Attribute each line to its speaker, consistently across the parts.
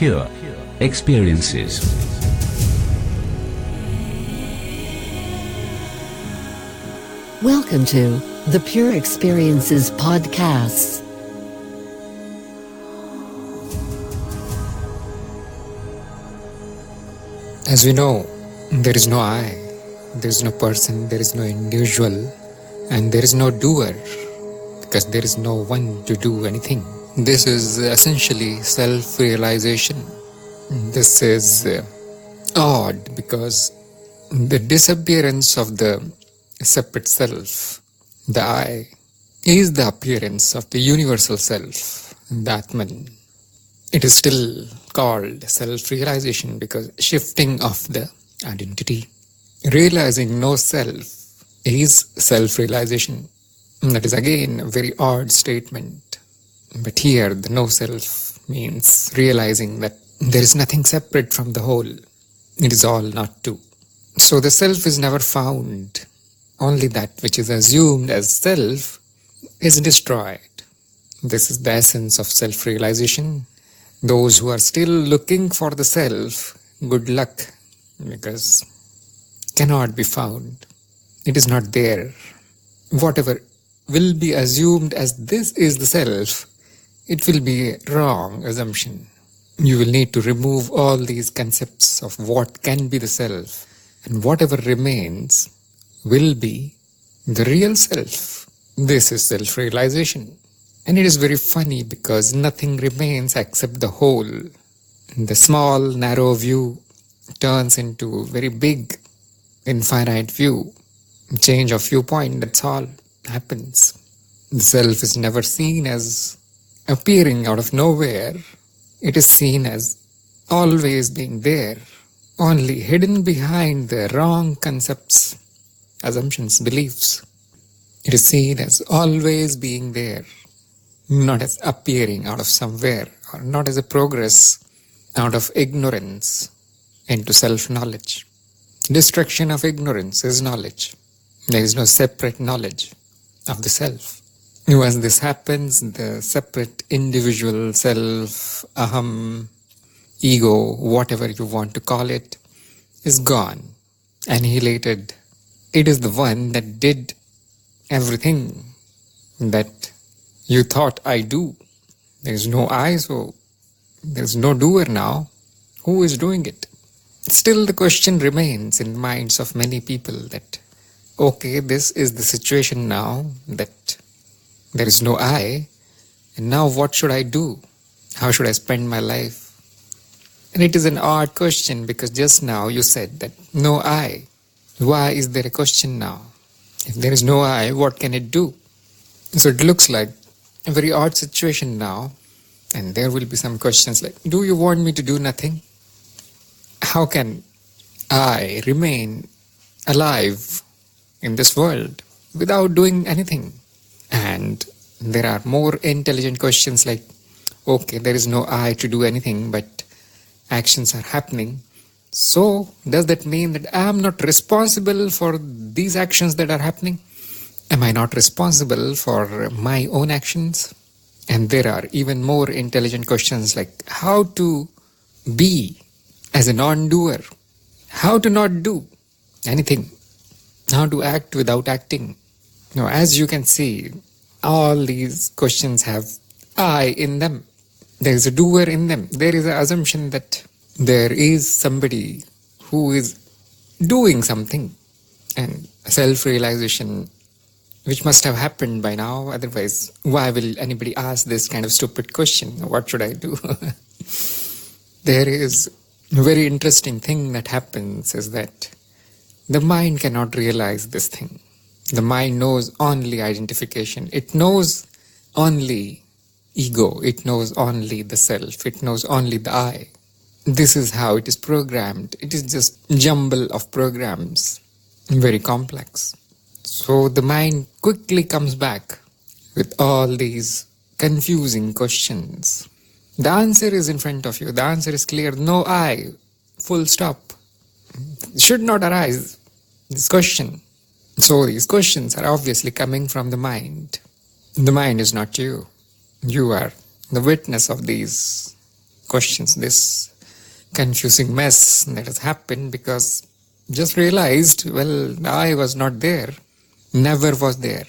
Speaker 1: pure experiences.
Speaker 2: Welcome to the Pure Experiences Podcasts.
Speaker 3: As we know, there is no I, there is no person, there is no individual, and there is no doer, because there is no one to do anything. This is essentially self-realization. This is odd because the disappearance of the separate self, the I, is the appearance of the universal self, the Atman. It is still called self-realization because shifting of the identity. Realizing no self is self-realization. That is again a very odd statement. But here the no self means realizing that there is nothing separate from the whole. It is all not two. So the self is never found. Only that which is assumed as self is destroyed. This is the essence of self-realization. Those who are still looking for the self, good luck, because cannot be found. It is not there. Whatever will be assumed as this is the self, it will be a wrong assumption. You will need to remove all these concepts of what can be the self, and whatever remains will be the real self. This is self-realization. And it is very funny because nothing remains except the whole. The small, narrow view turns into very big, infinite view. Change of viewpoint, that's all happens. The self is never seen as appearing out of nowhere. It is seen as always being there, only hidden behind the wrong concepts, assumptions, beliefs. It is seen as always being there, not as appearing out of somewhere, or not as a progress out of ignorance into self-knowledge. Destruction of ignorance is knowledge. There is no separate knowledge of the self. Once this happens, the separate individual self, aham, ego, whatever you want to call it, is gone, annihilated. It is the one that did everything that you thought I do. There is no I, so there is no doer now. Who is doing it? Still the question remains in the minds of many people that, okay, this is the situation now, that there is no I, and now what should I do? How should I spend my life? And it is an odd question because just now you said that no I. Why is there a question now? If there is no I, what can it do? So it looks like a very odd situation now, and there will be some questions like, do you want me to do nothing? How can I remain alive in this world without doing anything? And there are more intelligent questions like, okay, there is no I to do anything, but actions are happening. So does that mean that I am not responsible for these actions that are happening? Am I not responsible for my own actions? And there are even more intelligent questions like how to be as a non-doer, how to not do anything, how to act without acting. Now, as you can see, all these questions have I in them. There is a doer in them. There is an assumption that there is somebody who is doing something, and self-realization, which must have happened by now. Otherwise, why will anybody ask this kind of stupid question? What should I do? There is a very interesting thing that happens is that the mind cannot realize this thing. The mind knows only identification. It knows only ego. It knows only the self. It knows only the I. This is how it is programmed. It is just jumble of programs, very complex. So the mind quickly comes back with all these confusing questions. The answer is in front of you. The answer is clear. No I. Full stop. Should not arise this question. So these questions are obviously coming from the mind. The mind is not you. You are the witness of these questions, this confusing mess that has happened, because just realized, well, I was not there, never was there.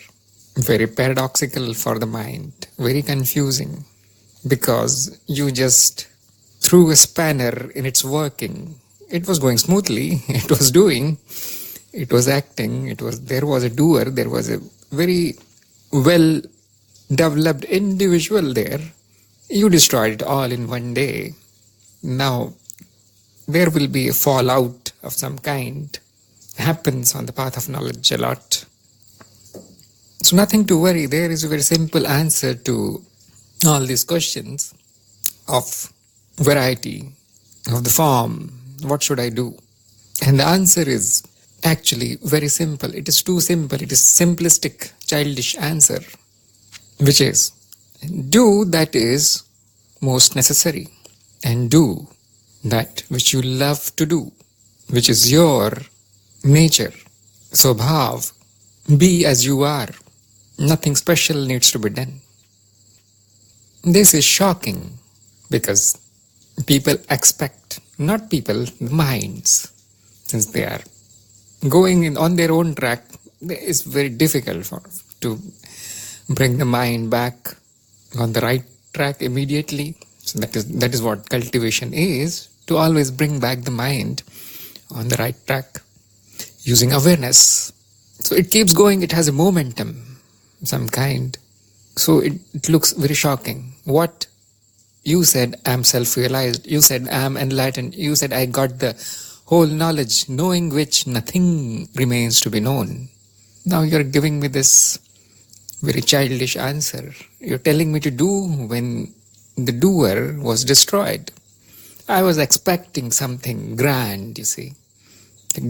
Speaker 3: Very paradoxical for the mind, very confusing, because you just threw a spanner in its working. It was going smoothly, it was doing, it was acting, there was a doer, there was a very well developed individual there. You destroyed it all in one day. Now there will be a fallout of some kind. Happens on the path of knowledge a lot. So nothing to worry. There is a very simple answer to all these questions of variety, of the form. What should I do? And the answer is actually very simple. It is too simple. It is simplistic, childish answer, which is do that is most necessary, and do that which you love to do, which is your nature. Swabhav, be as you are. Nothing special needs to be done. This is shocking because people expect, not people, minds, since they are going on their own track, it's very difficult to bring the mind back on the right track immediately. So that is what cultivation is, to always bring back the mind on the right track using awareness. So it keeps going, it has a momentum, some kind. So it looks very shocking. What you said, I'm self-realized, you said I'm enlightened, you said I got the whole knowledge, knowing which nothing remains to be known. Now you're giving me this very childish answer. You're telling me to do when the doer was destroyed. I was expecting something grand, you see.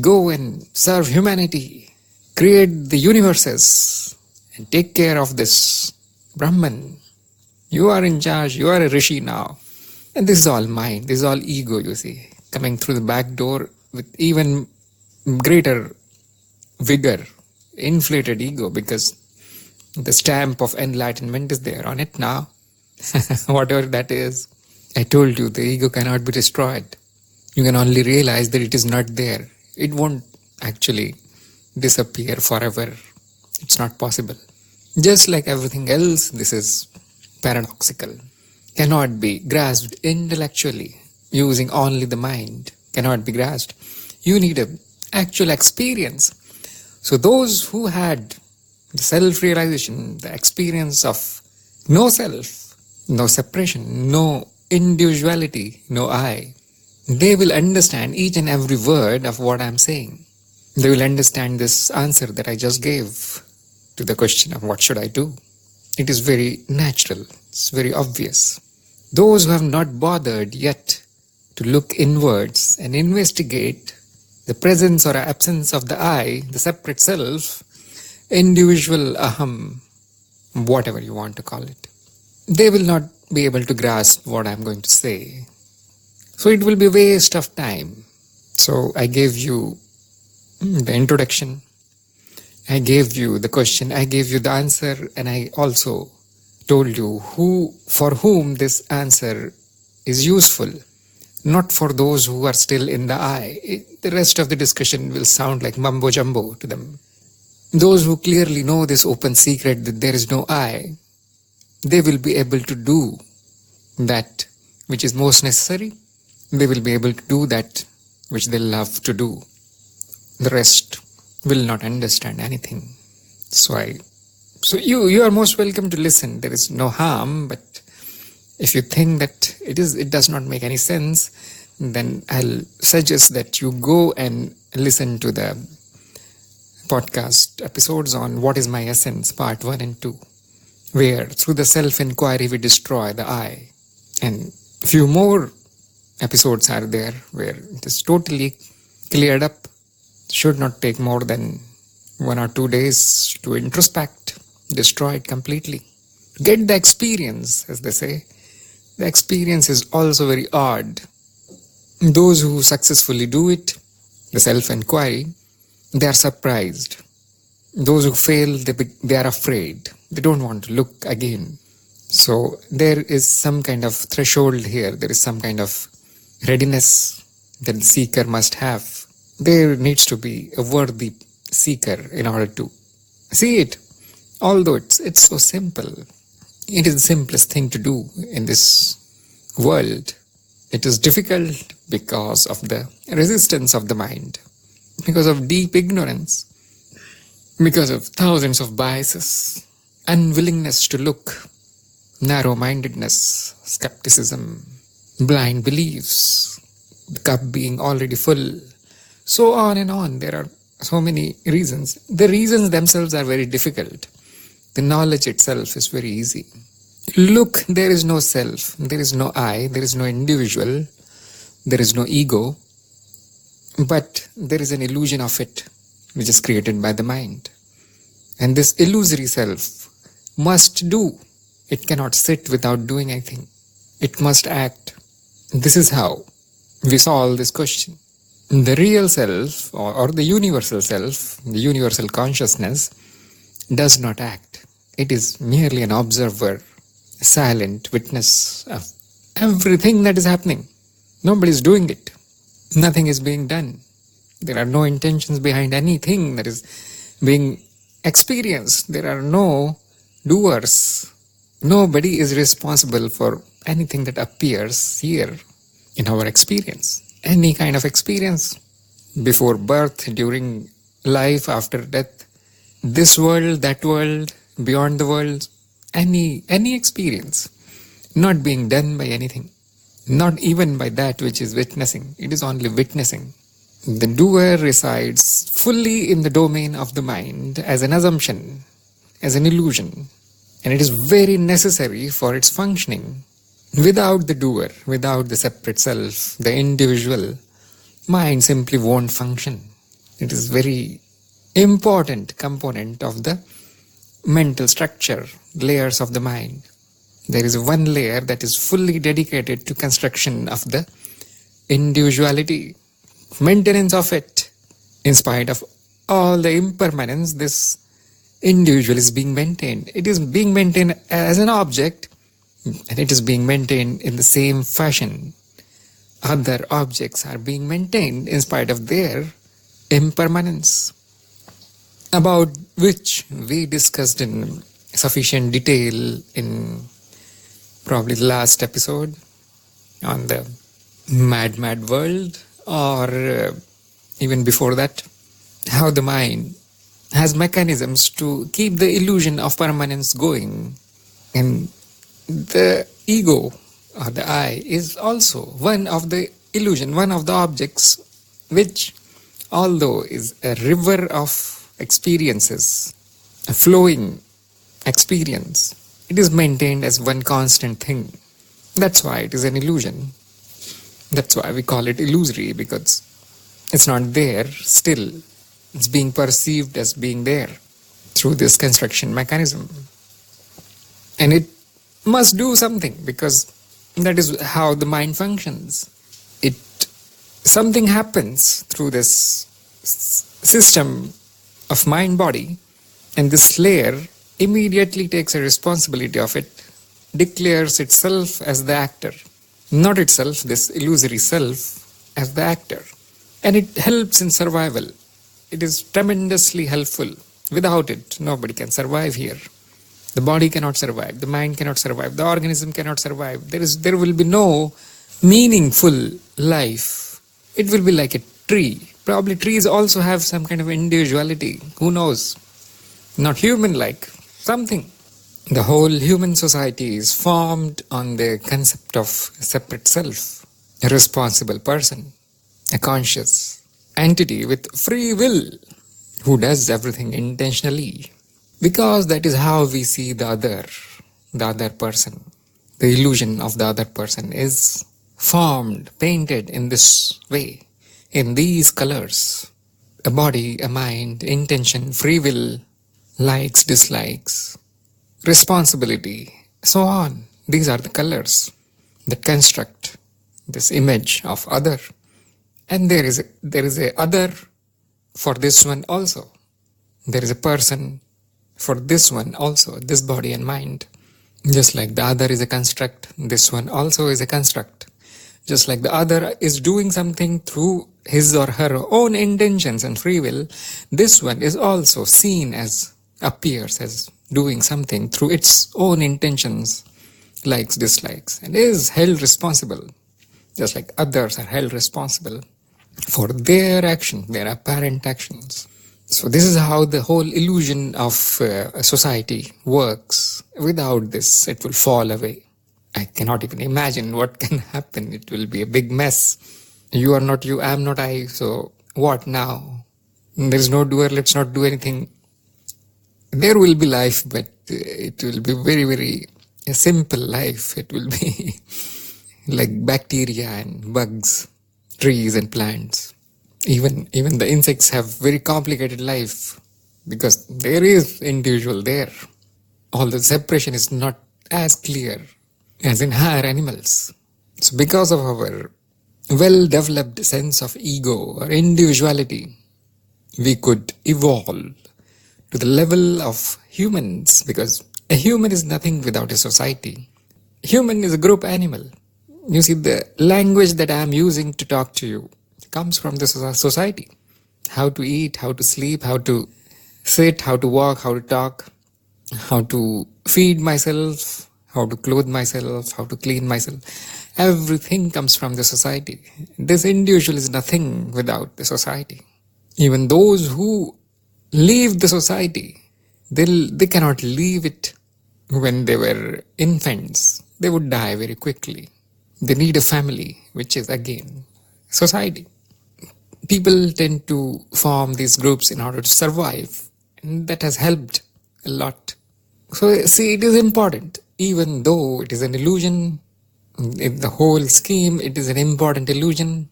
Speaker 3: Go and serve humanity, create the universes, and take care of this Brahman. You are in charge, you are a rishi now. And this is all mind, this is all ego, you see, coming through the back door with even greater vigor, inflated ego, because the stamp of enlightenment is there on it now. Whatever that is. I told you, the ego cannot be destroyed. You can only realize that it is not there. It won't actually disappear forever. It's not possible. Just like everything else, this is paradoxical. Cannot be grasped intellectually using only the mind. Cannot be grasped. You need an actual experience. So those who had the self-realization, the experience of no self, no separation, no individuality, no I, they will understand each and every word of what I'm saying. They will understand this answer that I just gave to the question of what should I do. It is very natural. It's very obvious. Those who have not bothered yet to look inwards and investigate the presence or absence of the I, the separate self, individual aham, whatever you want to call it, they will not be able to grasp what I'm going to say. So it will be a waste of time. So I gave you the introduction, I gave you the question, I gave you the answer, and I also told you for whom this answer is useful, not for those who are still in the I. The rest of the discussion will sound like mumbo jumbo to them. Those who clearly know this open secret that there is no I, they will be able to do that which is most necessary. They will be able to do that which they love to do. The rest will not understand anything. So you are most welcome to listen. There is no harm, but if you think that it does not make any sense, then I'll suggest that you go and listen to the podcast episodes on What is My Essence, part 1 and 2, where through the self-inquiry we destroy the I. And few more episodes are there where it is totally cleared up. Should not take more than 1 or 2 days to introspect, destroy it completely. Get the experience, as they say. The experience is also very odd. Those who successfully do it, the self-inquiry, they are surprised. Those who fail, they are afraid. They don't want to look again. So there is some kind of threshold here. There is some kind of readiness that the seeker must have. There needs to be a worthy seeker in order to see it. Although it's so simple. It is the simplest thing to do in this world. It is difficult because of the resistance of the mind, because of deep ignorance, because of thousands of biases, unwillingness to look, narrow-mindedness, skepticism, blind beliefs, the cup being already full, so on and on. There are so many reasons. The reasons themselves are very difficult. The knowledge itself is very easy. Look, there is no self, there is no I, there is no individual, there is no ego, but there is an illusion of it, which is created by the mind. And this illusory self must do. It cannot sit without doing anything. It must act. This is how we solve this question. The real self, or the universal self, the universal consciousness, does not act. It is merely an observer, a silent witness of everything that is happening. Nobody is doing it. Nothing is being done. There are no intentions behind anything that is being experienced. There are no doers. Nobody is responsible for anything that appears here in our experience. Any kind of experience, before birth, during life, after death, this world, that world, beyond the world, any experience, not being done by anything, not even by that which is witnessing. It is only witnessing. The doer resides fully in the domain of the mind as an assumption, as an illusion, and it is very necessary for its functioning. Without the doer, without the separate self, the individual, mind simply won't function. It is very important component of the mental structure, layers of the mind. There is one layer that is fully dedicated to construction of the individuality, maintenance of it. In spite of all the impermanence, this individual is being maintained. It is being maintained as an object, and it is being maintained in the same fashion. Other objects are being maintained in spite of their impermanence, about which we discussed in sufficient detail in probably the last episode on the mad world, or even before that, how the mind has mechanisms to keep the illusion of permanence going. And the ego, or the I, is also one of the illusion, one of the objects which, although is a river of experiences, a flowing experience, it is maintained as one constant thing. That's why it is an illusion. That's why we call it illusory, because it's not there still. It's being perceived as being there through this construction mechanism. And it must do something, because that is how the mind functions. Something happens through this system of mind-body, and this layer immediately takes a responsibility of it, declares itself as the actor, not itself, this illusory self, as the actor. And it helps in survival. It is tremendously helpful. Without it, nobody can survive here. The body cannot survive, the mind cannot survive, the organism cannot survive. There will be no meaningful life. It will be like a tree. Probably trees also have some kind of individuality. Who knows? Not human-like. Something. The whole human society is formed on the concept of separate self, a responsible person, a conscious entity with free will, who does everything intentionally. Because that is how we see the other person. The illusion of the other person is formed, painted in this way, in these colors. A body, a mind, intention, free will, likes, dislikes, responsibility, so on. These are the colors that construct this image of other. And there is a other for this one also. There is a person for this one also, this body and mind. Just like the other is a construct, this one also is a construct. Just like the other is doing something through his or her own intentions and free will, this one is also seen as, appears as doing something through its own intentions, likes, dislikes, and is held responsible. Just like others are held responsible for their action, their apparent actions. So this is how the whole illusion of a society works. Without this, it will fall away. I cannot even imagine what can happen. It will be a big mess. You are not you, I am not I. So what now? There is no doer, let's not do anything. There will be life, but it will be very, very a simple life. It will be like bacteria and bugs, trees and plants. Even the insects have very complicated life because there is individual there. All the separation is not as clear as in higher animals. So because of our well-developed sense of ego or individuality, we could evolve to the level of humans, because a human is nothing without a society. Human is a group animal. You see, the language that I am using to talk to you comes from the society. How to eat, how to sleep, how to sit, how to walk, how to talk, how to feed myself, how to clothe myself, how to clean myself. Everything comes from the society. This individual is nothing without the society. Even those who leave the society, they cannot leave it when they were infants. They would die very quickly. They need a family, which is again society. People tend to form these groups in order to survive, and that has helped a lot. So see, it is important, even though it is an illusion. In the whole scheme, it is an important illusion.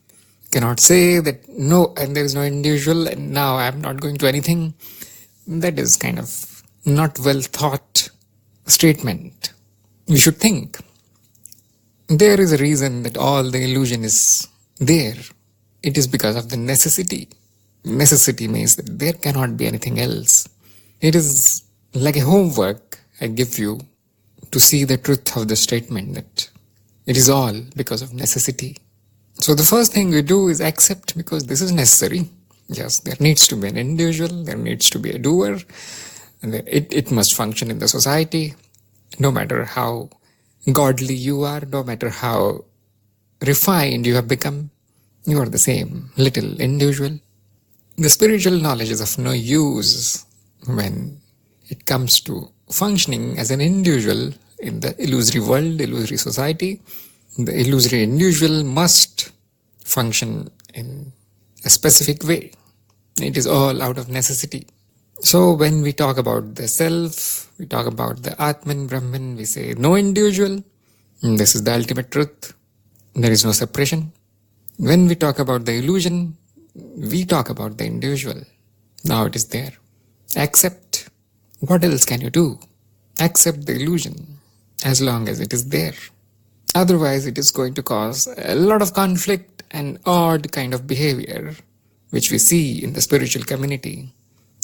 Speaker 3: Cannot say that no, and there is no individual, and now I am not going to anything. That is kind of not well thought statement. We should think. There is a reason that all the illusion is there. It is because of the necessity. Necessity means that there cannot be anything else. It is like a homework I give you to see the truth of the statement that it is all because of necessity. So the first thing we do is accept, because this is necessary. Yes, there needs to be an individual, there needs to be a doer, and it must function in the society. No matter how godly you are, no matter how refined you have become, you are the same little individual. The spiritual knowledge is of no use when it comes to functioning as an individual in the illusory world, illusory society. The illusory individual must function in a specific way. It is all out of necessity. So when we talk about the self, we talk about the Atman, Brahman, we say no individual. This is the ultimate truth. There is no separation. When we talk about the illusion, we talk about the individual. Now it is there. Accept. What else can you do? Accept the illusion as long as it is there. Otherwise, it is going to cause a lot of conflict and odd kind of behavior, which we see in the spiritual community.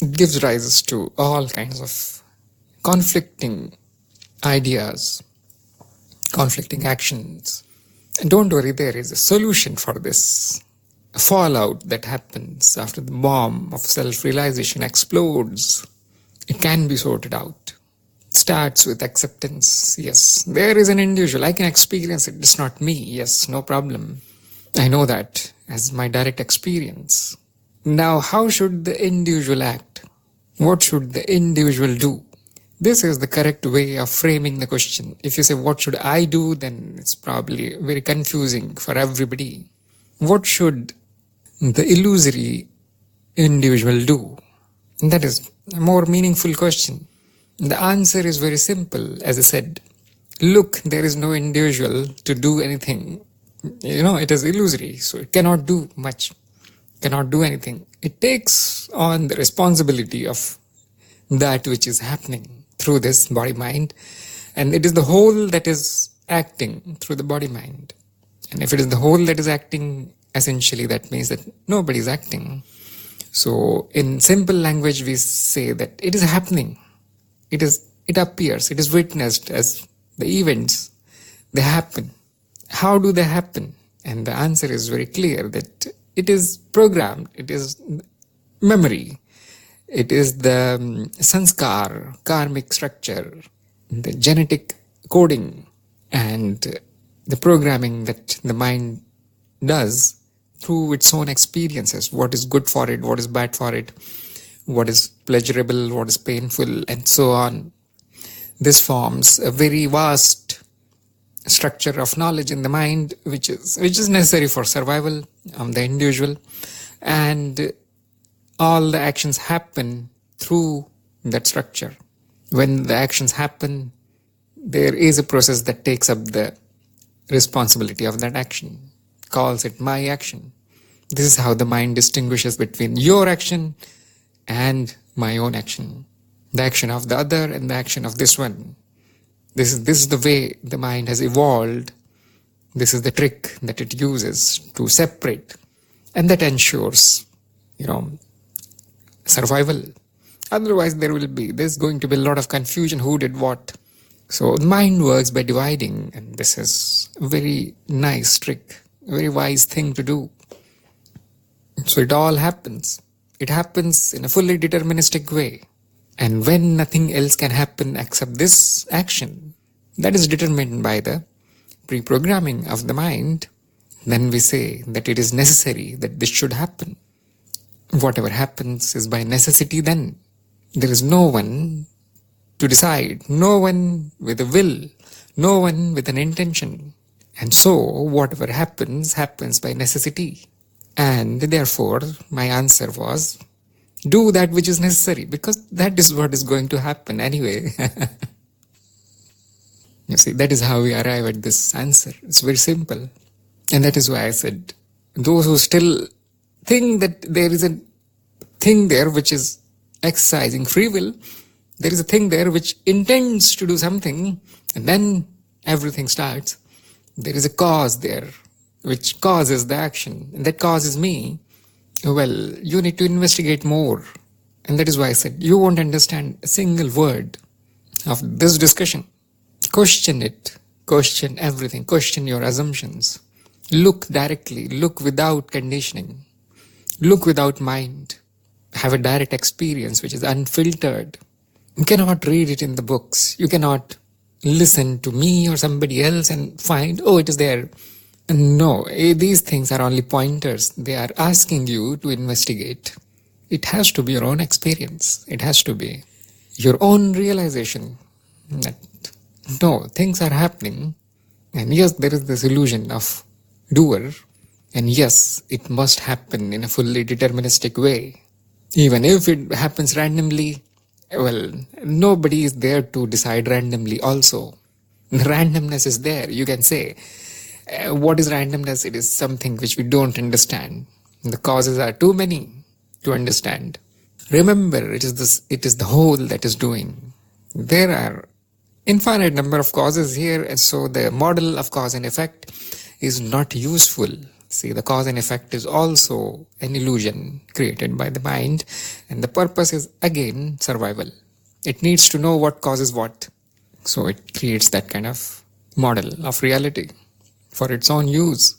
Speaker 3: It gives rise to all kinds of conflicting ideas, conflicting actions. And don't worry, there is a solution for this. A fallout that happens after the bomb of self-realization explodes. It can be sorted out. Starts with acceptance. Yes, there is an individual. I can experience it. It's not me. Yes, no problem. I know that as my direct experience. Now, how should the individual act? What should the individual do? This is the correct way of framing the question. If you say, what should I do? Then it's probably very confusing for everybody. What should the illusory individual do? And that is a more meaningful question. The answer is very simple. As I said, look, there is no individual to do anything. It is illusory, so it cannot do much, cannot do anything. It takes on the responsibility of that which is happening through this body-mind, and it is the whole that is acting through the body-mind. And if it is the whole that is acting, essentially that means that nobody is acting. So in simple language, we say that it is happening. It appears, it is witnessed as the events, they happen. How do they happen? And the answer is very clear that it is programmed, it is memory, it is the sanskar, karmic structure, the genetic coding, and the programming that the mind does through its own experiences. What is good for it, what is bad for it, what is pleasurable, what is painful, and so on. This forms a very vast structure of knowledge in the mind, which is necessary for survival of the individual, and all the actions happen through that structure. When the actions happen, there is a process that takes up the responsibility of that action, calls it my action. This is how the mind distinguishes between your action and my own action, the action of the other and the action of this one. This is the way the mind has evolved. This is the trick that it uses to separate, and that ensures, survival. Otherwise, there's going to be a lot of confusion. Who did what? So the mind works by dividing, and this is a very nice trick, a very wise thing to do. So it all happens. It happens in a fully deterministic way. And when nothing else can happen except this action, that is determined by the pre-programming of the mind, then we say that it is necessary that this should happen. Whatever happens is by necessity then. There is no one to decide, no one with a will, no one with an intention. And so whatever happens by necessity. And therefore my answer was, do that which is necessary, because that is what is going to happen anyway. You see, that is how we arrive at this answer. It's very simple. And that is why I said, those who still think that there is a thing there which is exercising free will, there is a thing there which intends to do something, and then everything starts. There is a cause there which causes the action, and that cause is me. Well, you need to investigate more. And that is why I said, you won't understand a single word of this discussion. Question it. Question everything. Question your assumptions. Look directly. Look without conditioning. Look without mind. Have a direct experience which is unfiltered. You cannot read it in the books. You cannot listen to me or somebody else and find, oh, it is there. No, these things are only pointers. They are asking you to investigate. It has to be your own experience. It has to be your own realization that no, things are happening. And yes, there is this illusion of doer. And yes, it must happen in a fully deterministic way. Even if it happens randomly, well, nobody is there to decide randomly also. The randomness is there. You can say, what is randomness? It is something which we don't understand. The causes are too many to understand. Remember, it is the whole that is doing. There are infinite number of causes here, and so the model of cause and effect is not useful. See, the cause and effect is also an illusion created by the mind, and the purpose is again survival. It needs to know what causes what. So it creates that kind of model of reality for its own use.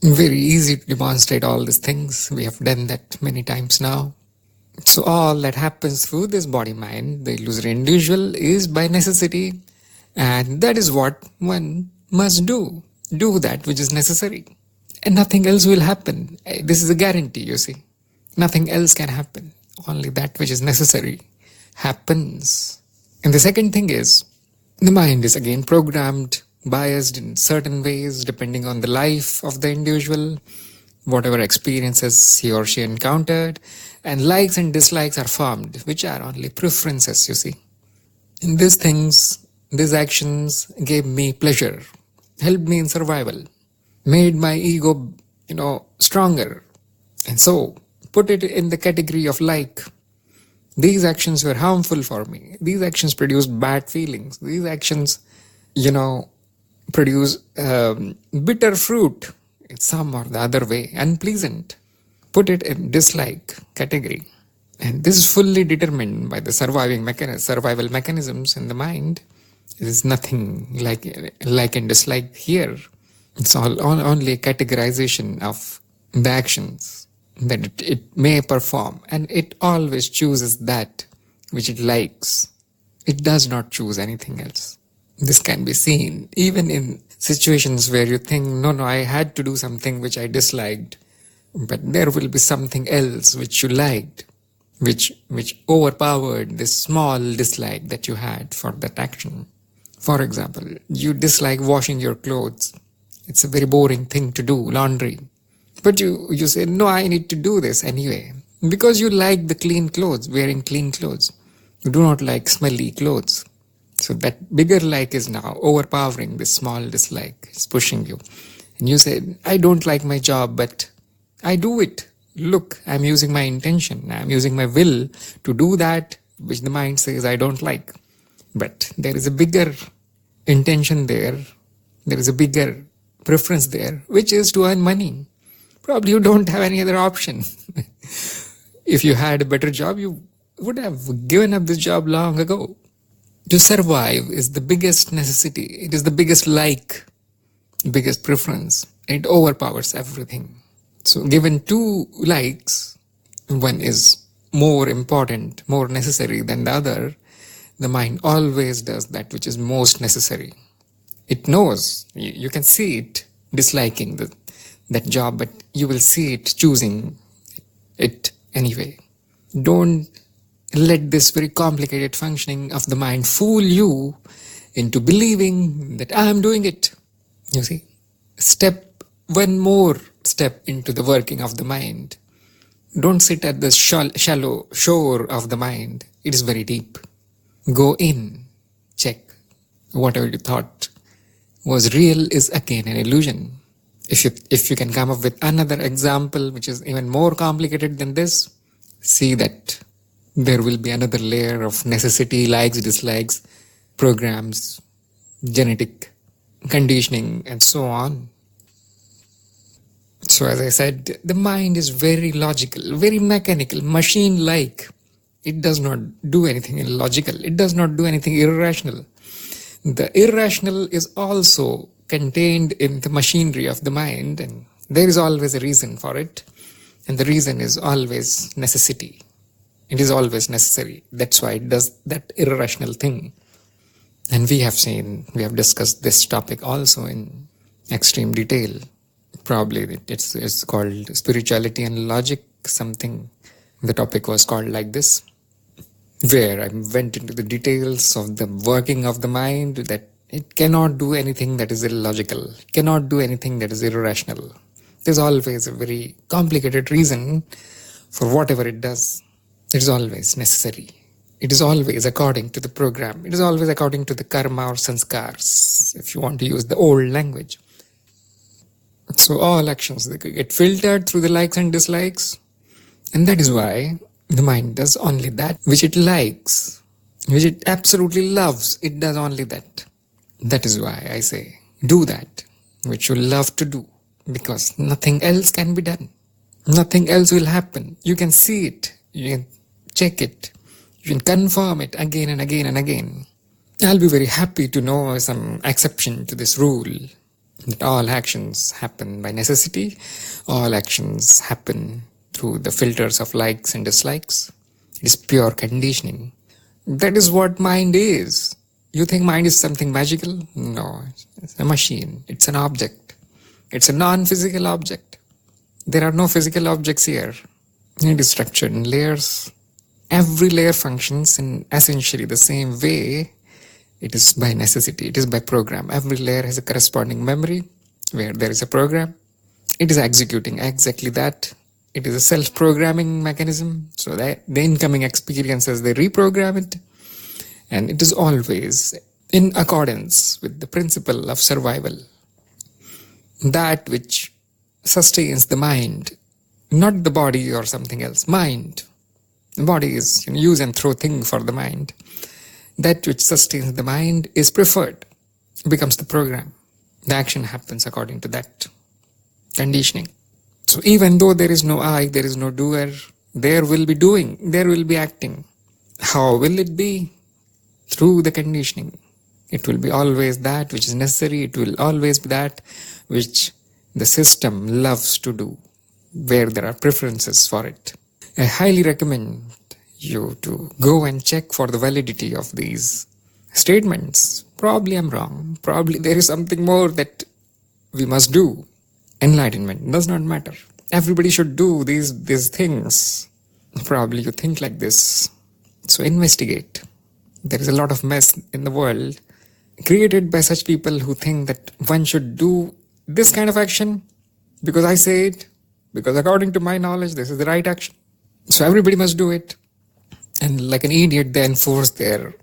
Speaker 3: Very easy to demonstrate all these things. We have done that many times now. So all that happens through this body-mind, the illusory individual, is by necessity, and that is what one must do. Do that which is necessary. And nothing else will happen. This is a guarantee, you see. Nothing else can happen. Only that which is necessary happens. And the second thing is, the mind is again programmed, biased in certain ways depending on the life of the individual, whatever experiences he or she encountered, and likes and dislikes are formed, which are only preferences, you see. And these actions gave me pleasure, helped me in survival, made my ego, stronger. And so, put it in the category of like. These actions were harmful for me. These actions produced bad feelings. These actions, produce bitter fruit in some or the other way, unpleasant. Put it in dislike category. And this is fully determined by the survival mechanisms in the mind. There is nothing like and dislike here. It's only a categorization of the actions that it may perform, and it always chooses that which it likes. It does not choose anything else. This can be seen even in situations where you think, no, I had to do something which I disliked, but there will be something else which you liked, which overpowered this small dislike that you had for that action. For example, you dislike washing your clothes. It's a very boring thing to do, laundry. But you say, no, I need to do this anyway. Because you like the clean clothes, wearing clean clothes. You do not like smelly clothes. So that bigger like is now overpowering this small dislike. It's pushing you. And you say, I don't like my job, but I do it. Look, I'm using my intention. I'm using my will to do that which the mind says I don't like. But there is a bigger intention there. There is a bigger preference there, which is to earn money. Probably you don't have any other option. If you had a better job, you would have given up this job long ago. To survive is the biggest necessity. It is the biggest like, biggest preference. It overpowers everything. So given two likes, one is more important, more necessary than the other, the mind always does that which is most necessary. It knows, you can see it disliking that job, but you will see it choosing it anyway. Don't let this very complicated functioning of the mind fool you into believing that I am doing it. You see, one more step into the working of the mind. Don't sit at the shallow shore of the mind. It is very deep. Go in, check. Whatever you thought was real is again an illusion. If you can come up with another example which is even more complicated than this, see that there will be another layer of necessity, likes, dislikes, programs, genetic conditioning, and so on. So as I said, the mind is very logical, very mechanical, machine-like. It does not do anything illogical. It does not do anything irrational. The irrational is also contained in the machinery of the mind, and there is always a reason for it. And the reason is always necessity. It is always necessary. That's why it does that irrational thing. And we have discussed this topic also in extreme detail. Probably it's called spirituality and logic, something. The topic was called like this, where I went into the details of the working of the mind, that it cannot do anything that is illogical, cannot do anything that is irrational. There's always a very complicated reason for whatever it does. It is always necessary. It is always according to the program. It is always according to the karma or sanskars, if you want to use the old language. So all actions, they get filtered through the likes and dislikes. And that is why the mind does only that which it likes, which it absolutely loves. It does only that. That is why I say, do that which you love to do, because nothing else can be done. Nothing else will happen. You can see it. You can check it. You can confirm it again and again and again. I'll be very happy to know some exception to this rule, that all actions happen by necessity. All actions happen through the filters of likes and dislikes. It is pure conditioning. That is what mind is. You think mind is something magical? No, it's a machine. It's an object. It's a non-physical object. There are no physical objects here. It is structured in layers. Every layer functions in essentially the same way. It is by necessity. It is by program. Every layer has a corresponding memory where there is a program. It is executing exactly that. It is a self-programming mechanism. So that the incoming experiences, they reprogram it. And it is always in accordance with the principle of survival. That which sustains the mind, not the body or something else, mind. The body is use and throw thing for the mind. That which sustains the mind is preferred, becomes the program. The action happens according to that conditioning. So even though there is no I, there is no doer, there will be doing, there will be acting. How will it be? Through the conditioning. It will be always that which is necessary. It will always be that which the system loves to do, where there are preferences for it. I highly recommend you to go and check for the validity of these statements. Probably I'm wrong. Probably there is something more that we must do. Enlightenment does not matter. Everybody should do these things. Probably you think like this. So investigate. There is a lot of mess in the world created by such people who think that one should do this kind of action because I say it, because according to my knowledge, this is the right action. So everybody must do it. And like an idiot, they enforce their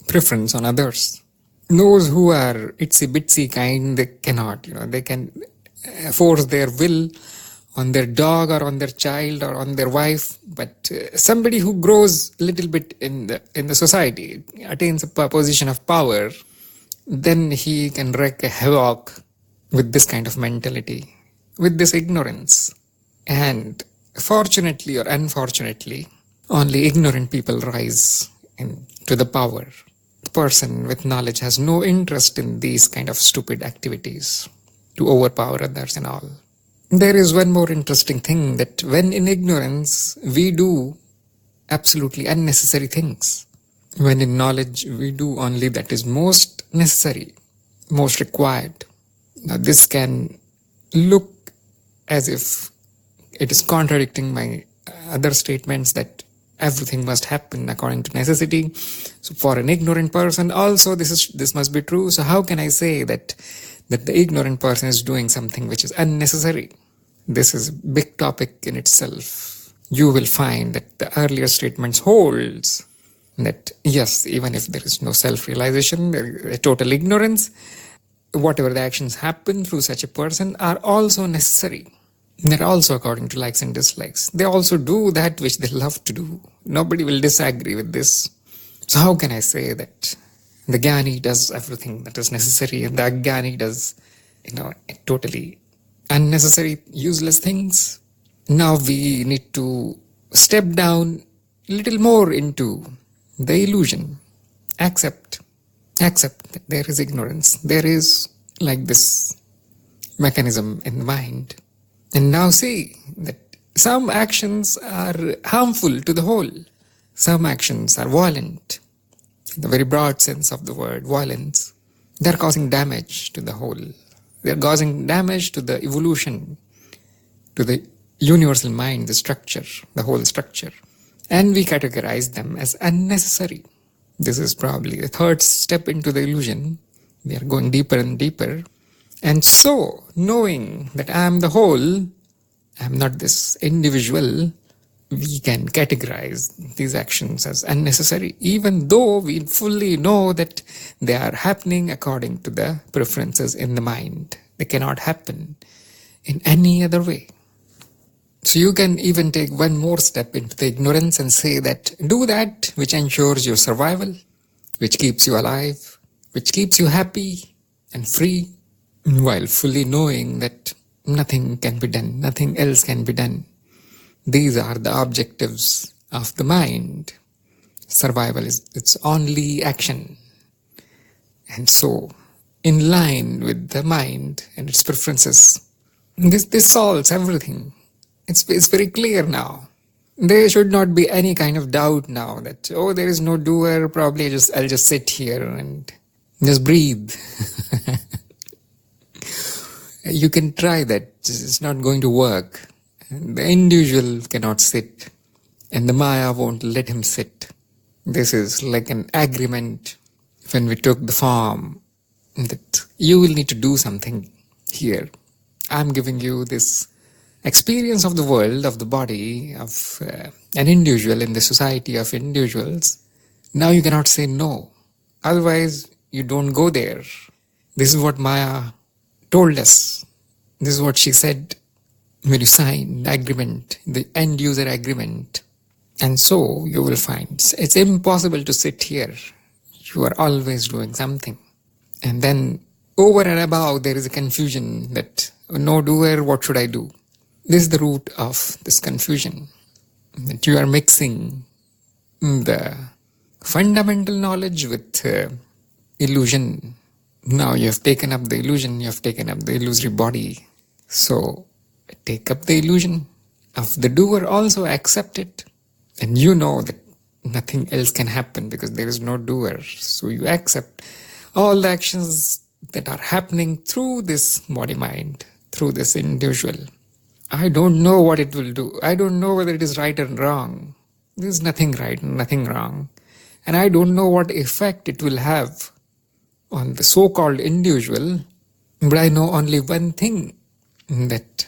Speaker 3: preference on others. Those who are itsy-bitsy kind, they cannot, they can force their will on their dog or on their child or on their wife. But somebody who grows a little bit in the society, attains a position of power, then he can wreak a havoc with this kind of mentality, with this ignorance. And fortunately or unfortunately, only ignorant people rise to the power. The person with knowledge has no interest in these kind of stupid activities to overpower others and all. There is one more interesting thing, that when in ignorance, we do absolutely unnecessary things. When in knowledge, we do only that is most necessary, most required. Now this can look as if it is contradicting my other statements that everything must happen according to necessity. So for an ignorant person also this must be true. So how can I say that the ignorant person is doing something which is unnecessary? This is a big topic in itself. You will find that the earlier statements holds that yes, even if there is no self-realization, there is a total ignorance, whatever the actions happen through such a person are also necessary. They're also according to likes and dislikes. They also do that which they love to do. Nobody will disagree with this. So how can I say that the Jnani does everything that is necessary and the Ajnani does, totally unnecessary, useless things? Now we need to step down a little more into the illusion. Accept that there is ignorance. There is like this mechanism in the mind. And now see that some actions are harmful to the whole. Some actions are violent. In the very broad sense of the word, violence. They're causing damage to the whole. They're causing damage to the evolution, to the universal mind, the structure, the whole structure. And we categorize them as unnecessary. This is probably the third step into the illusion. We are going deeper and deeper. And so, knowing that I am the whole, I am not this individual, we can categorize these actions as unnecessary, even though we fully know that they are happening according to the preferences in the mind. They cannot happen in any other way. So you can even take one more step into the ignorance and say that do that which ensures your survival, which keeps you alive, which keeps you happy and free, while fully knowing that nothing can be done, nothing else can be done. These are the objectives of the mind. Survival is its only action. And so, in line with the mind and its preferences, this solves everything. It's very clear now. There should not be any kind of doubt now that, there is no doer, probably I'll just sit here and just breathe. You can try that. It's not going to work. The individual cannot sit, and the Maya won't let him sit. This is like an agreement when we took the form that you will need to do something here. I'm giving you this experience of the world, of the body, of an individual in the society of individuals. Now you cannot say no. Otherwise, you don't go there. This is what Maya told us. This is what she said when you sign the agreement, the end user agreement. And so you will find it's impossible to sit here. You are always doing something. And then over and above, there is a confusion that, no doer, what should I do? This is the root of this confusion, that you are mixing the fundamental knowledge with illusion. Now you have taken up the illusion, you have taken up the illusory body. So take up the illusion of the doer, also accept it. And you know that nothing else can happen because there is no doer. So you accept all the actions that are happening through this body mind, through this individual. I don't know what it will do. I don't know whether it is right or wrong. There is nothing right, nothing wrong. And I don't know what effect it will have on the so-called individual. But I know only one thing, that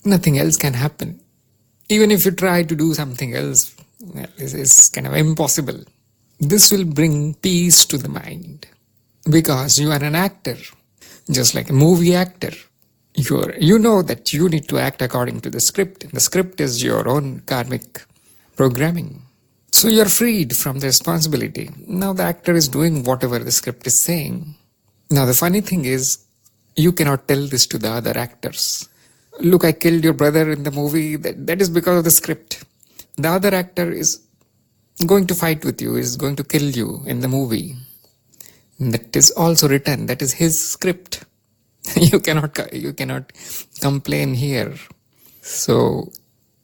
Speaker 3: nothing else can happen. Even if you try to do something else, it's kind of impossible. This will bring peace to the mind because you are an actor, just like a movie actor. You know that you need to act according to the script. And the script is your own karmic programming. So you're freed from the responsibility. Now the actor is doing whatever the script is saying. Now the funny thing is, you cannot tell this to the other actors. Look, I killed your brother in the movie. That is because of the script. The other actor is going to fight with you, is going to kill you in the movie. That is also written. That is his script. You cannot complain here. So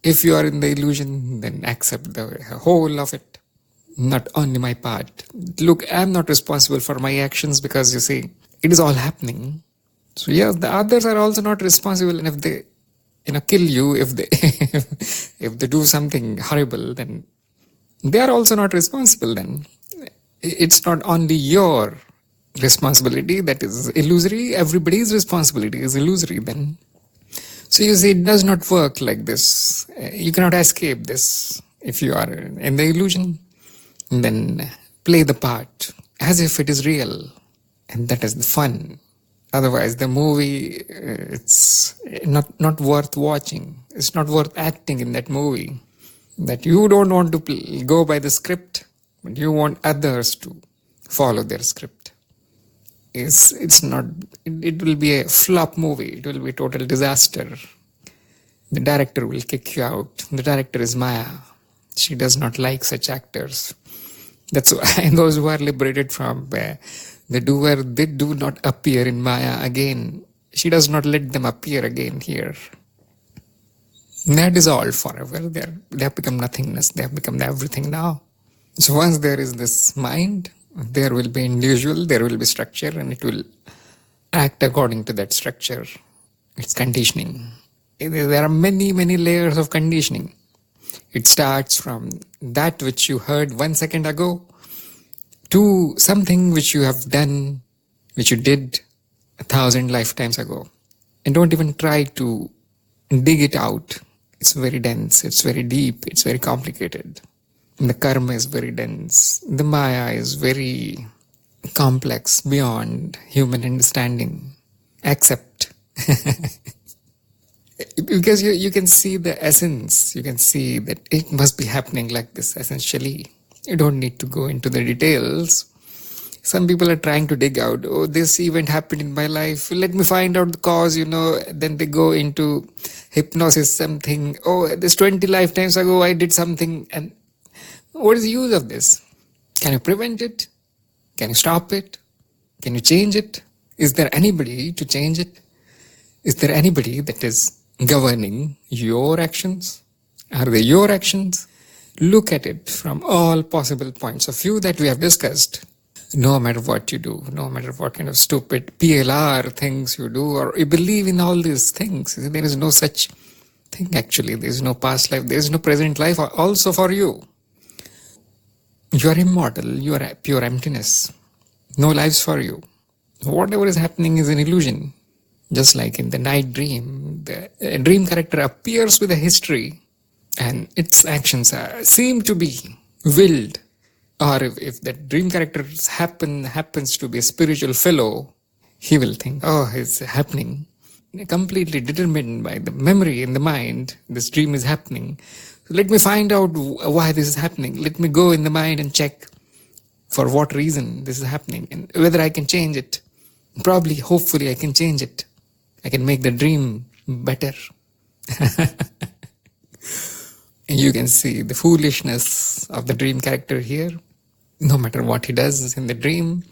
Speaker 3: if you are in the illusion, then accept the whole of it, not only my part. Look, I am not responsible for my actions because you see, it is all happening. So yes, the others are also not responsible, and if they kill you, if they if they do something horrible, then they are also not responsible. Then it's not only your responsibility that is illusory, everybody's responsibility is illusory then. So you see, it does not work like this. You cannot escape this. If you are in the illusion, then play the part as if it is real, and that is the fun. Otherwise the movie, it's not worth watching. It's not worth acting in that movie. That you don't want to go by the script, but you want others to follow their script. It's not. It will be a flop movie. It will be a total disaster. The director will kick you out. The director is Maya. She does not like such actors. That's why those who are liberated from the doer, they do not appear in Maya again. She does not let them appear again here. That is all forever. They have become nothingness. They have become everything now. So once there is this mind, there will be individual, there will be structure, and it will act according to that structure. It's conditioning. There are many, many layers of conditioning. It starts from that which you heard 1 second ago to something which you have done, which you did 1,000 lifetimes ago. And don't even try to dig it out. It's very dense, it's very deep, it's very complicated. The karma is very dense. The Maya is very complex, beyond human understanding. Accept. Because you can see the essence. You can see that it must be happening like this essentially. You don't need to go into the details. Some people are trying to dig out, oh, this event happened in my life. Let me find out the cause, Then they go into hypnosis, something. Oh, this 20 lifetimes ago I did something. And what is the use of this? Can you prevent it? Can you stop it? Can you change it? Is there anybody to change it? Is there anybody that is governing your actions? Are they your actions? Look at it from all possible points of view that we have discussed. No matter what you do, no matter what kind of stupid PLR things you do, or you believe in all these things, there is no such thing actually. There is no past life, there is no present life also for you. You are immortal, you are pure emptiness. No lives for you. Whatever is happening is an illusion. Just like in the night dream, the dream character appears with a history and its actions seem to be willed. Or if that dream character happens to be a spiritual fellow, he will think, oh, it's happening. Completely determined by the memory in the mind, this dream is happening. So let me find out why this is happening. Let me go in the mind and check for what reason this is happening and whether I can change it. Probably, hopefully I can change it. I can make the dream better. You can see the foolishness of the dream character here. No matter what he does in the dream,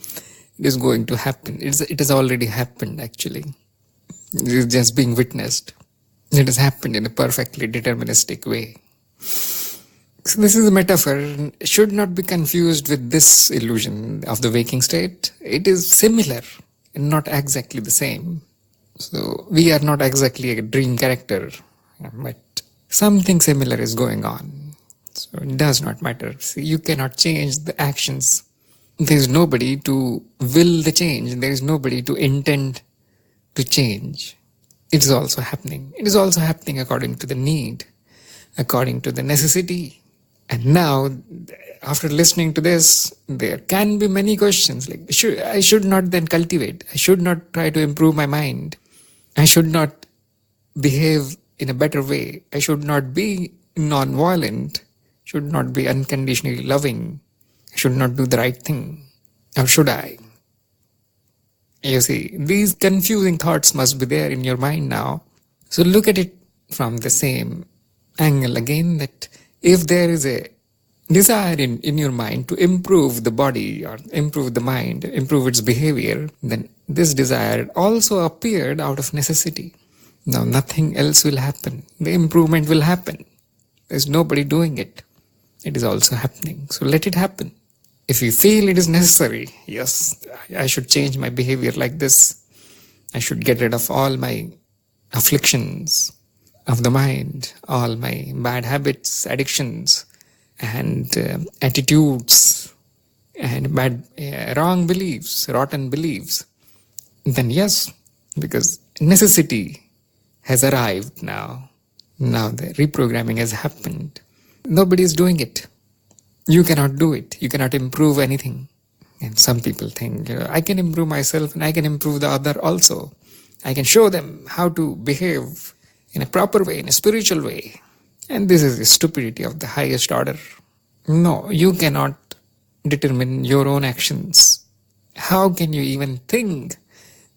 Speaker 3: It is going to happen. It has already happened, actually. It is just being witnessed. It has happened in a perfectly deterministic way. So this is a metaphor. It should not be confused with this illusion of the waking state. It is similar and not exactly the same. So we are not exactly a dream character, but something similar is going on. So it does not matter. See, you cannot change the actions. There is nobody to will the change. There is nobody to intend to change. It is also happening. It is also happening according to the need, according to the necessity. And now, after listening to this, there can be many questions like, I should not then cultivate. I should not try to improve my mind. I should not behave in a better way. I should not be non-violent. Should not be unconditionally loving. I should not do the right thing. Or should I? You see, these confusing thoughts must be there in your mind now. So look at it from the same angle again, that if there is a desire in your mind to improve the body or improve the mind, improve its behavior, then this desire also appeared out of necessity. Now nothing else will happen. The improvement will happen. There's nobody doing it. It is also happening. So let it happen. If you feel it is necessary, yes, I should change my behavior like this. I should get rid of all my afflictions of the mind, all my bad habits, addictions, and attitudes, and bad, wrong beliefs, rotten beliefs. Then yes, because necessity has arrived now. Now the reprogramming has happened. Nobody is doing it. You cannot do it. You cannot improve anything. And some people think, I can improve myself and I can improve the other also. I can show them how to behave in a proper way, in a spiritual way. And this is the stupidity of the highest order. No, you cannot determine your own actions. How can you even think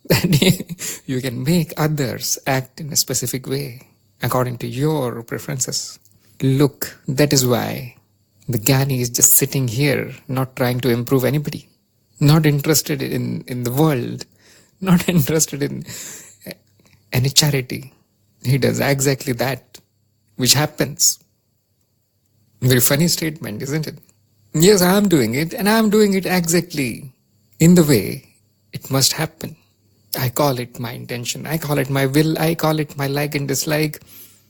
Speaker 3: that you can make others act in a specific way according to your preferences? Look, that is why the Jnani is just sitting here, not trying to improve anybody, not interested in the world, not interested in any charity. He does exactly that which happens. Very funny statement, isn't it? Yes, I am doing it, and I am doing it exactly in the way it must happen. I call it my intention, I call it my will, I call it my like and dislike.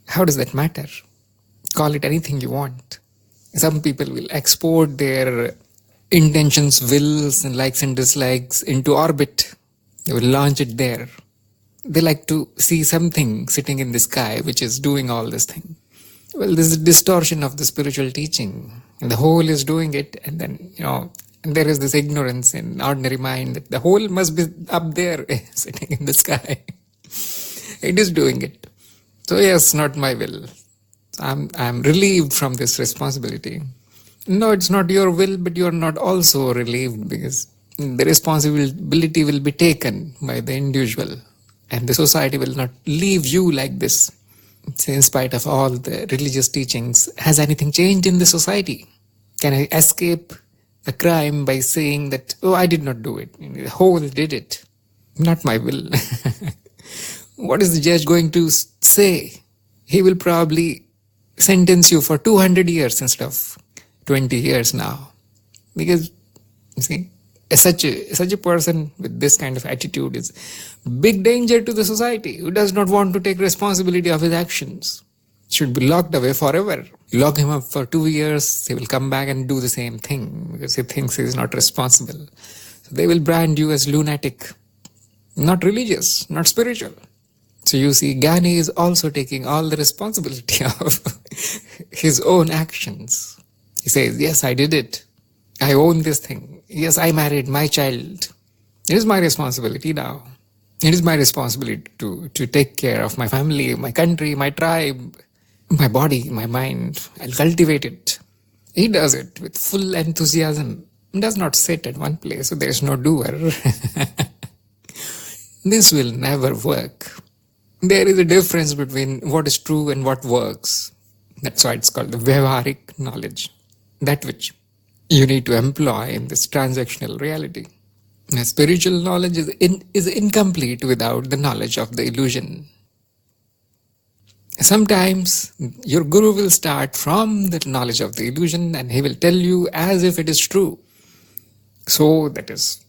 Speaker 3: How does that matter? Call it anything you want. Some people will export their intentions, wills, and likes and dislikes into orbit. They will launch it there. They like to see something sitting in the sky which is doing all this thing. Well, this is a distortion of the spiritual teaching. And the whole is doing it, and then, and there is this ignorance in ordinary mind that the whole must be up there sitting in the sky. It is doing it. So yes, not my will. I'm relieved from this responsibility. No, it's not your will, but you're not also relieved, because the responsibility will be taken by the individual, and the society will not leave you like this. In spite of all the religious teachings, has anything changed in the society? Can I escape a crime by saying that, I did not do it, the whole did it? Not my will. What is the judge going to say? He will probably sentence you for 200 years instead of 20 years now. Because, you see, such a person with this kind of attitude is big danger to the society, who does not want to take responsibility of his actions. Should be locked away forever. You lock him up for 2 years, he will come back and do the same thing because he thinks he is not responsible. So they will brand you as lunatic, not religious, not spiritual. So you see, Jnani is also taking all the responsibility of his own actions. He says, yes, I did it. I own this thing. Yes, I married my child. It is my responsibility now. It is my responsibility to take care of my family, my country, my tribe, my body, my mind. I'll cultivate it. He does it with full enthusiasm. He does not sit at one place, so there is no doer. This will never work. There is a difference between what is true and what works. That's why it's called the Vyavaharik knowledge. That which you need to employ in this transactional reality. Spiritual knowledge is incomplete without the knowledge of the illusion. Sometimes your guru will start from the knowledge of the illusion and he will tell you as if it is true. So that is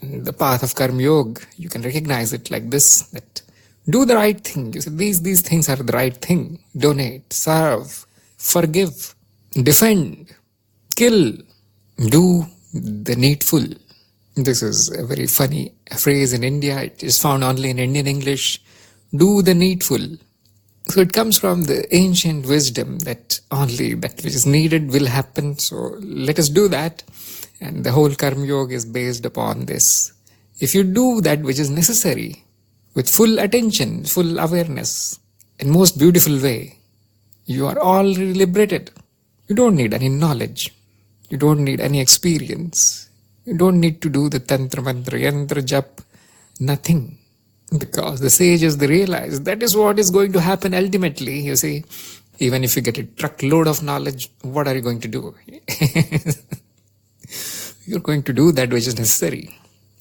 Speaker 3: the path of Karma Yoga. You can recognize it like this, that do the right thing. You say these things are the right thing. Donate, serve, forgive, defend, kill, do the needful. This is a very funny phrase in India. It is found only in Indian English. Do the needful. So it comes from the ancient wisdom that only that which is needed will happen. So let us do that. And the whole Karma Yoga is based upon this. If you do that which is necessary with full attention, full awareness, in most beautiful way, you are already liberated. You don't need any knowledge. You don't need any experience. You don't need to do the tantra, mantra, yantra, jap. Nothing. Because the sages, they realize that is what is going to happen ultimately. You see, even if you get a truckload of knowledge, what are you going to do? You're going to do that which is necessary.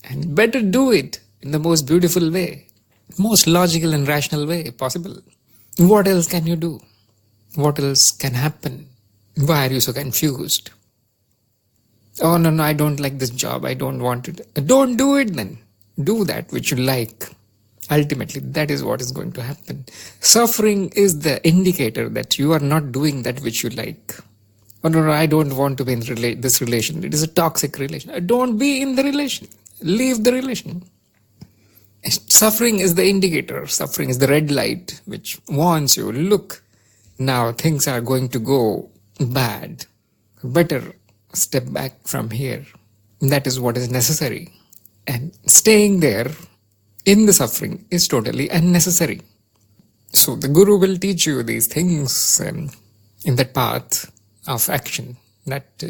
Speaker 3: And better do it in the most beautiful way, most logical and rational way possible. What else can you do? What else can happen? Why are you so confused? Oh, no, I don't like this job. I don't want it. Don't do it then. Do that which you like. Ultimately, that is what is going to happen. Suffering is the indicator that you are not doing that which you like. Oh, no, I don't want to be in this relation. It is a toxic relation. Don't be in the relation. Leave the relation. Suffering is the indicator. Suffering is the red light which warns you, look, now things are going to go bad. Better step back from here. That is what is necessary. And staying there in the suffering is totally unnecessary. So the Guru will teach you these things in that path of action, that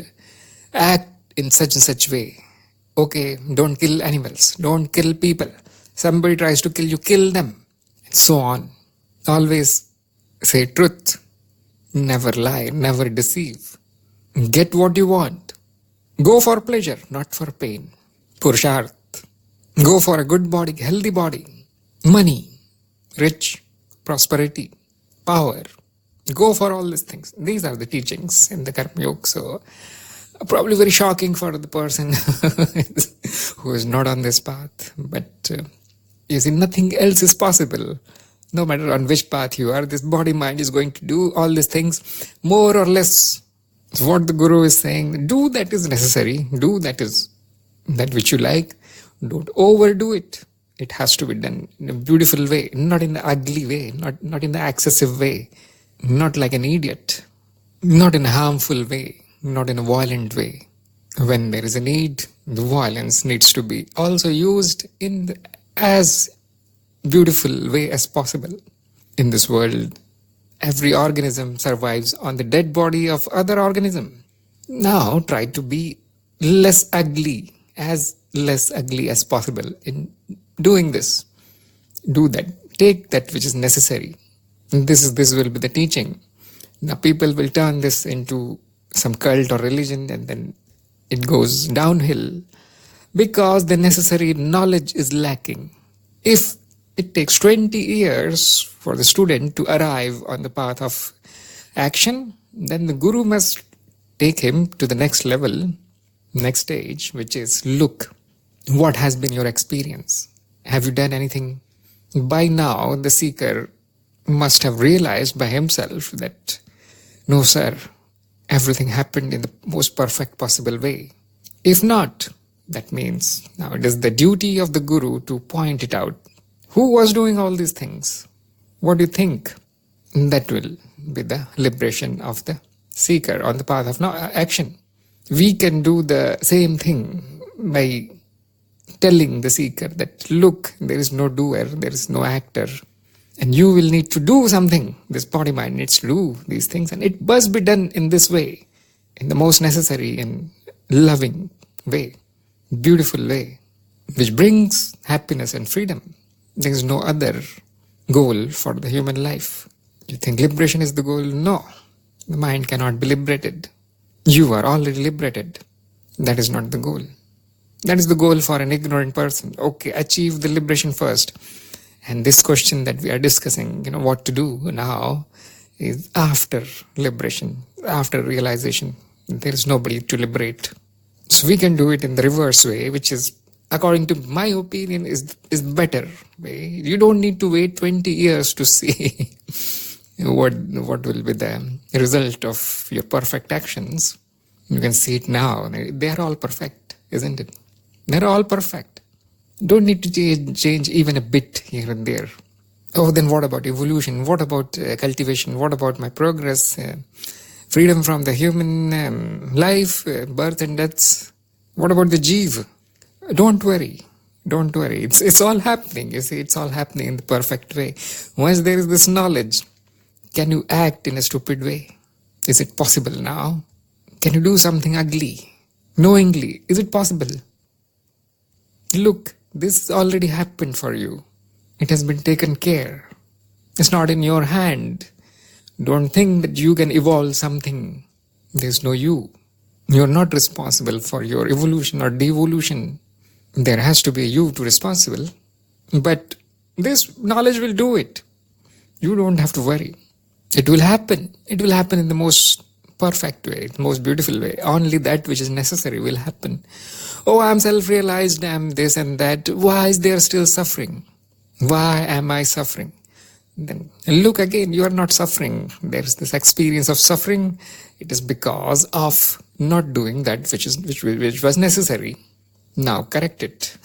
Speaker 3: act in such and such way. Okay, don't kill animals, don't kill people. Somebody tries to kill you, kill them, and so on. Always say truth, never lie, never deceive. Get what you want. Go for pleasure, not for pain. Purusharth. Go for a good body, healthy body, money, rich, prosperity, power. Go for all these things. These are the teachings in the Karma Yoga. So probably very shocking for the person who is not on this path. But you see, nothing else is possible. No matter on which path you are, this body mind is going to do all these things more or less. So what the Guru is saying, do that is necessary. Do that is that which you like. Don't overdo it. It has to be done in a beautiful way, not in the ugly way, not in the excessive way, not like an idiot, not in a harmful way, not in a violent way. When there is a need, the violence needs to be also used in as beautiful way as possible. In this world, every organism survives on the dead body of other organism. Now try to be less ugly, as less ugly as possible in doing this. Do that. Take that which is necessary. And this will be the teaching. Now people will turn this into some cult or religion, and then it goes downhill because the necessary knowledge is lacking. If it takes 20 years for the student to arrive on the path of action, then the Guru must take him to the next level, next stage, which is, look, what has been your experience? Have you done anything? By now, the seeker must have realized by himself that, no, sir, everything happened in the most perfect possible way. If not, that means now it is the duty of the Guru to point it out. Who was doing all these things? What do you think? That will be the liberation of the seeker on the path of action. We can do the same thing by telling the seeker that, look, there is no doer, there is no actor, and you will need to do something. This body mind needs to do these things, and it must be done in this way, in the most necessary and loving way, beautiful way, which brings happiness and freedom. There is no other goal for the human life. You think liberation is the goal? No. The mind cannot be liberated. You are already liberated. That is not the goal. That is the goal for an ignorant person. Okay, achieve the liberation first. And this question that we are discussing, what to do now, is after liberation, after realization. There is nobody to liberate. So we can do it in the reverse way, which is, according to my opinion, is better way. You don't need to wait 20 years to see what will be the result of your perfect actions. You can see it now. They are all perfect, isn't it? They're all perfect. Don't need to change even a bit here and there. Oh, then what about evolution? What about cultivation? What about my progress? Freedom from the human life, birth and deaths. What about the Jeev? Don't worry. Don't worry. It's all happening. You see, it's all happening in the perfect way. Once there is this knowledge, can you act in a stupid way? Is it possible now? Can you do something ugly? Knowingly, is it possible? Look, this already happened for you. It has been taken care. It's not in your hand. Don't think that you can evolve something. There's no you. You're not responsible for your evolution or devolution. There has to be a you to responsible. But this knowledge will do it. You don't have to worry. It will happen. It will happen in the most perfect way, the most beautiful way. Only that which is necessary will happen. Oh, I'm self-realized, I'm this and that. Why is there still suffering? Why am I suffering? Then look again, you are not suffering. There is this experience of suffering. It is because of not doing that which was necessary. Now correct it.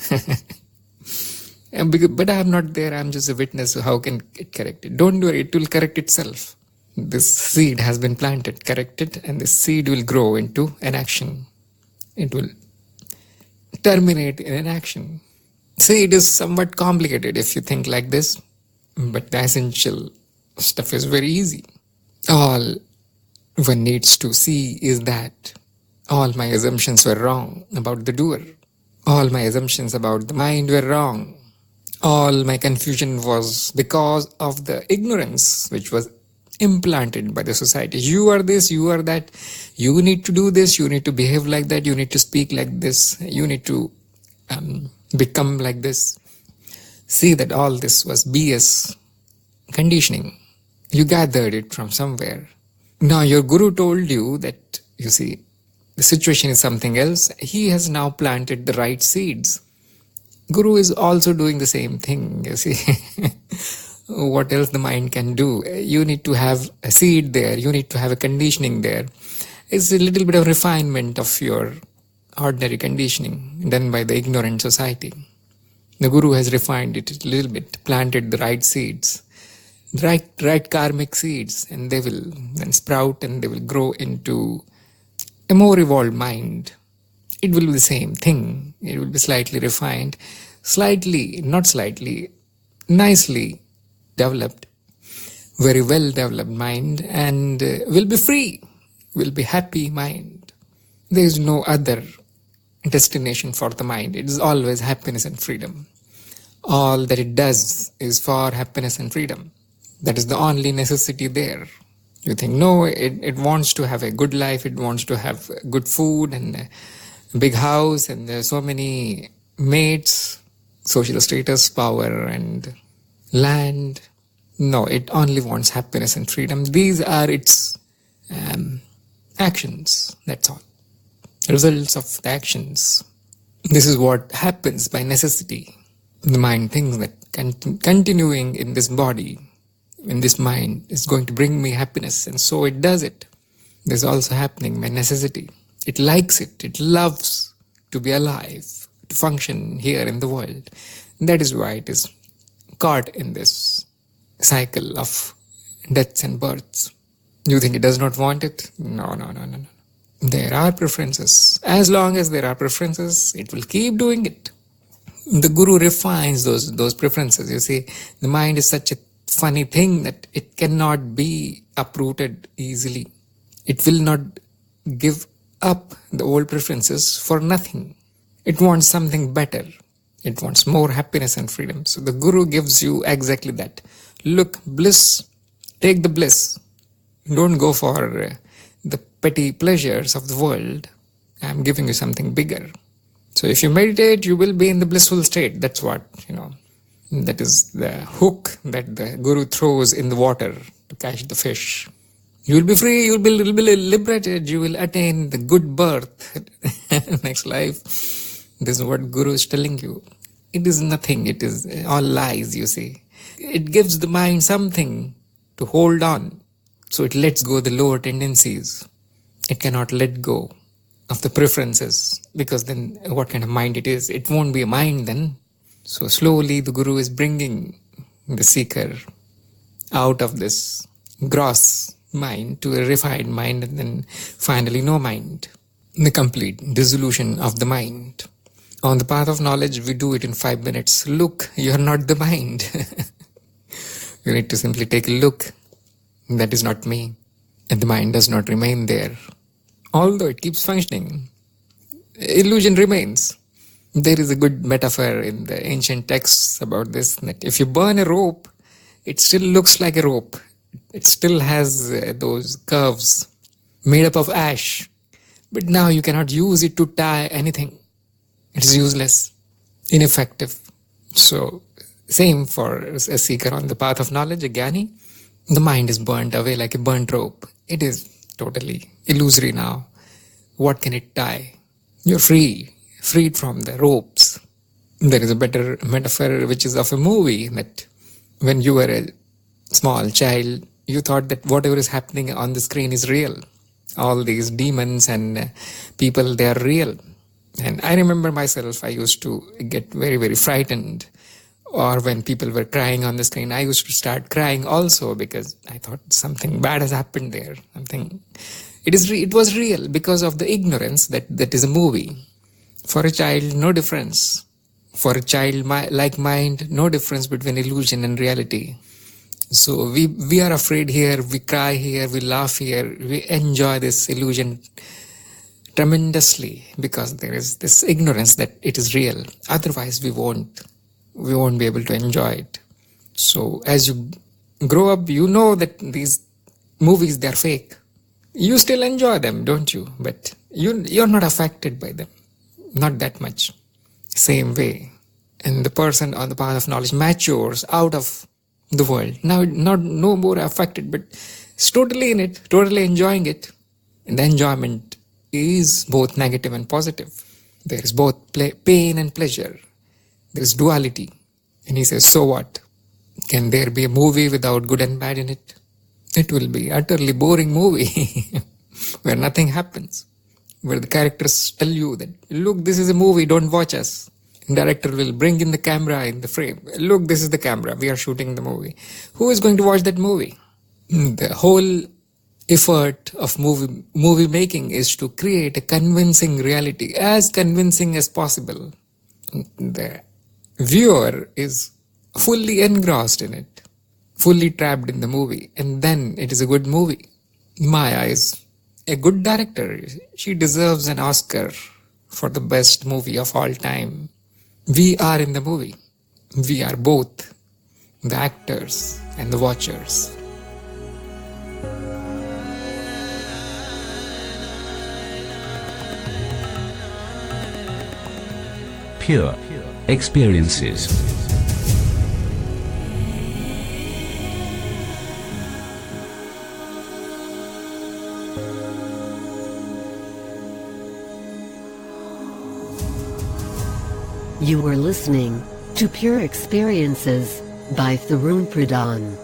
Speaker 3: But I am not there, I am just a witness. So how can it correct it? Don't worry, it will correct itself. This seed has been planted, correct it, and this seed will grow into an action. It will terminate in an action. See, it is somewhat complicated if you think like this, but the essential stuff is very easy. All one needs to see is that all my assumptions were wrong about the doer. All my assumptions about the mind were wrong. All my confusion was because of the ignorance which was implanted by the society. You are this, you are that, you need to do this, you need to behave like that, you need to speak like this, you need to become like this. See that all this was BS conditioning. You gathered it from somewhere. Now your guru told you that, you see, the situation is something else. He has now planted the right seeds. Guru is also doing the same thing, you see. What else the mind can do? You need to have a seed there. You need to have a conditioning there. It's a little bit of refinement of your ordinary conditioning done by the ignorant society. The Guru has refined it a little bit, planted the right seeds, right karmic seeds, and they will then sprout and they will grow into a more evolved mind. It will be the same thing. It will be slightly refined, nicely developed, very well developed mind, and will be free, will be happy mind. There is no other destination for the mind. It is always happiness and freedom. All that it does is for happiness and freedom. That is the only necessity there. You think, no, it wants to have a good life, it wants to have good food and a big house and there are so many mates, social status, power and land. No, it only wants happiness and freedom. These are its actions, that's all. Results of the actions. This is what happens by necessity. The mind thinks that continuing in this body, in this mind, is going to bring me happiness, and so it does it. This is also happening by necessity. It likes it, it loves to be alive, to function here in the world. That is why it is caught in this cycle of deaths and births. You think it does not want it? No. There are preferences. As long as there are preferences, it will keep doing it. The Guru refines those preferences. You see, the mind is such a funny thing that it cannot be uprooted easily. It will not give up the old preferences for nothing. It wants something better. It wants more happiness and freedom. So the Guru gives you exactly that. Look, bliss, take the bliss. Don't go for the petty pleasures of the world. I'm giving you something bigger. So if you meditate, you will be in the blissful state. That's what, that is the hook that the Guru throws in the water to catch the fish. You will be free, you will be liberated, you will attain the good birth, next life. This is what Guru is telling you. It is nothing, it is all lies, you see. It gives the mind something to hold on, so it lets go the lower tendencies. It cannot let go of the preferences, because then what kind of mind it is? It won't be a mind then. So slowly the Guru is bringing the seeker out of this gross mind to a refined mind, and then finally no mind. The complete dissolution of the mind. On the path of knowledge, we do it in 5 minutes. Look, you are not the mind. You need to simply take a look. That is not me. And the mind does not remain there. Although it keeps functioning, illusion remains. There is a good metaphor in the ancient texts about this, that if you burn a rope, it still looks like a rope. It still has those curves made up of ash. But now you cannot use it to tie anything. It is useless, ineffective. So, same for a seeker on the path of knowledge, a jnani. The mind is burnt away like a burnt rope. It is totally illusory now. What can it tie? You're freed from the ropes. There is a better metaphor which is of a movie, that when you were a small child, you thought that whatever is happening on the screen is real. All these demons and people, they are real. And I remember myself, I used to get very, very frightened. Or when people were crying on the screen, I used to start crying also, because I thought something bad has happened there. It was real because of the ignorance that is a movie. For a child, no difference. For a child like mind, no difference between illusion and reality. So we are afraid here, we cry here, we laugh here, we enjoy this illusion tremendously, because there is this ignorance that it is real. Otherwise, we won't be able to enjoy it. So as you grow up, you know that these movies, they're fake. You still enjoy them, don't you? But you're not affected by them. Not that much. Same way. And the person on the path of knowledge matures out of the world. Now, no more affected, but is totally in it, totally enjoying it. And the enjoyment is both negative and positive. There is both pain and pleasure. There is duality. And he says, so what? Can there be a movie without good and bad in it? It will be utterly boring movie where nothing happens. Where the characters tell you that, look, this is a movie, don't watch us. And director will bring in the camera in the frame. Look, this is the camera, we are shooting the movie. Who is going to watch that movie? The whole effort of movie making is to create a convincing reality, as convincing as possible. The viewer is fully engrossed in it, fully trapped in the movie, and then it is a good movie. In my eyes, a good director, she deserves an Oscar for the best movie of all time. We are in the movie. We are both the actors and the watchers.
Speaker 1: Pure experiences.
Speaker 2: You were listening to Pure Experiences by Tharun Pradhan.